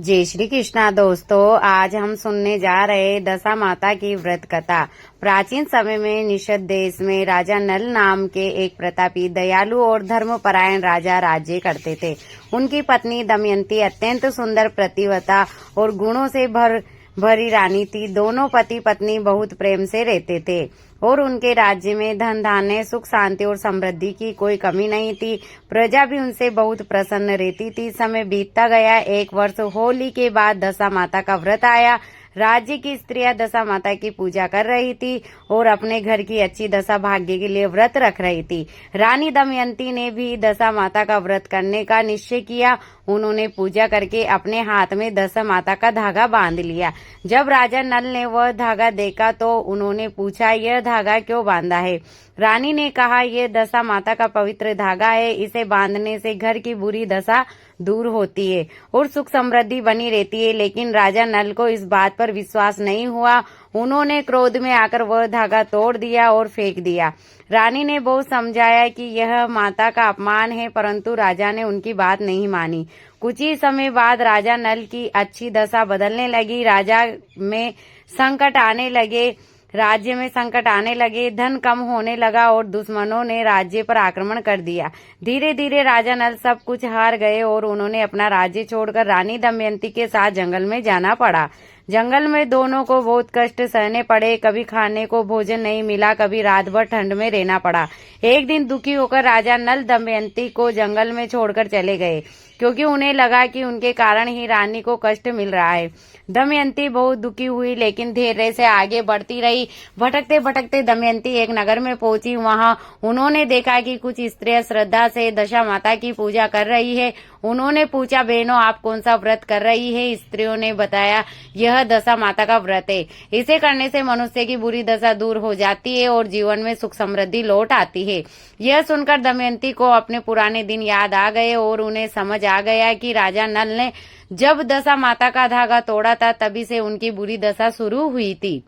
जय श्री कृष्णा दोस्तों, आज हम सुनने जा रहे दशा माता की व्रत कथा। प्राचीन समय में निषद देश में राजा नल नाम के एक प्रतापी, दयालु और धर्मपरायण राजा राज्य करते थे। उनकी पत्नी दमयंती अत्यंत सुंदर, प्रतिवता और गुणों से भरी रानी थी। दोनों पति पत्नी बहुत प्रेम से रहते थे और उनके राज्य में धन धान्य, सुख शांति और समृद्धि की कोई कमी नहीं थी। प्रजा भी उनसे बहुत प्रसन्न रहती थी। समय बीतता गया। एक वर्ष होली के बाद दशा माता का व्रत आया। राज्य की स्त्रियां दशा माता की पूजा कर रही थी और अपने घर की अच्छी दशा भाग्य के लिए व्रत रख रही थी। रानी दमयंती ने भी दशा माता का व्रत करने का निश्चय किया। उन्होंने पूजा करके अपने हाथ में दशा माता का धागा बांध लिया। जब राजा नल ने वह धागा देखा तो उन्होंने पूछा, यह धागा क्यों बांधा है? रानी ने कहा, यह दशा माता का पवित्र धागा है। इसे बांधने से घर की बुरी दशा दूर होती है और सुख समृद्धि बनी रहती है। लेकिन राजा नल को इस बात पर विश्वास नहीं हुआ। उन्होंने क्रोध में आकर वह धागा तोड़ दिया और फेंक दिया। रानी ने बहुत समझाया कि यह माता का अपमान है, परंतु राजा ने उनकी बात नहीं मानी। कुछ ही समय बाद राजा नल की अच्छी दशा बदलने लगी। राज्य में संकट आने लगे, धन कम होने लगा और दुश्मनों ने राज्य पर आक्रमण कर दिया। धीरे धीरे राजा नल सब कुछ हार गए और उन्होंने अपना राज्य छोड़कर रानी दमयंती के साथ जंगल में जाना पड़ा। जंगल में दोनों को बहुत कष्ट सहने पड़े। कभी खाने को भोजन नहीं मिला, कभी रात भर ठंड में रहना पड़ा। एक दिन दुखी होकर राजा नल दमयंती को जंगल में छोड़कर चले गए, क्योंकि उन्हें लगा कि उनके कारण ही रानी को कष्ट मिल रहा है। दमयंती बहुत दुखी हुई, लेकिन धैर्य से आगे बढ़ती रही। भटकते भटकते दमयंती एक नगर में पहुंची। वहां उन्होंने देखा कि कुछ स्त्रियां श्रद्धा से दशा माता की पूजा कर रही है। उन्होंने पूछा, बहनों आप कौन सा व्रत कर रही है? स्त्रियों ने बताया, यह दशा माता का व्रत है। इसे करने से मनुष्य की बुरी दशा दूर हो जाती है और जीवन में सुख समृद्धि लौट आती है। यह सुनकर दमयंती को अपने पुराने दिन याद आ गए और उन्हें समझ आ गया कि राजा नल ने जब दशा माता का धागा तोड़ा था, तभी से उनकी बुरी दशा शुरू हुई थी।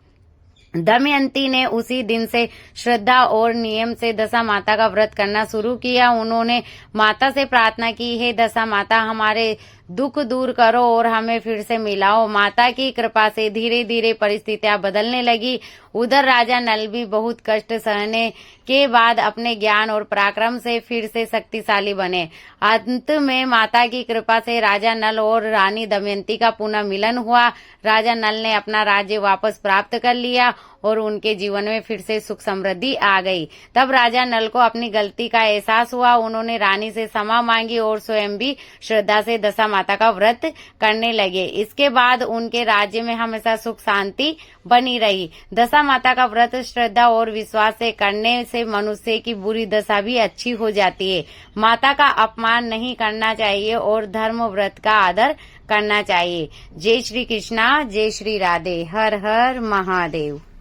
दमयंती ने उसी दिन से श्रद्धा और नियम से दशा माता का व्रत करना शुरू किया। उन्होंने माता से प्रार्थना की, हे दशा माता, हमारे दुख दूर करो और हमें फिर से मिलाओ। माता की कृपा से धीरे धीरे परिस्थितियां बदलने लगी। उधर राजा नल भी बहुत कष्ट सहने के बाद अपने ज्ञान और पराक्रम से फिर से शक्तिशाली बने। अंत में माता की कृपा से राजा नल और रानी दमयंती का पुनः मिलन हुआ। राजा नल ने अपना राज्य वापस प्राप्त कर लिया और उनके जीवन में फिर से सुख समृद्धि आ गई। तब राजा नल को अपनी गलती का एहसास हुआ। उन्होंने रानी से क्षमा मांगी और स्वयं भी श्रद्धा से दशा माता का व्रत करने लगे। इसके बाद उनके राज्य में हमेशा सुख शांति बनी रही। दशा माता का व्रत श्रद्धा और विश्वास से करने से मनुष्य की बुरी दशा भी अच्छी हो जाती है। माता का अपमान नहीं करना चाहिए और धर्म व्रत का आदर करना चाहिए। जय श्री कृष्णा, जय श्री राधे। हर हर महादेव।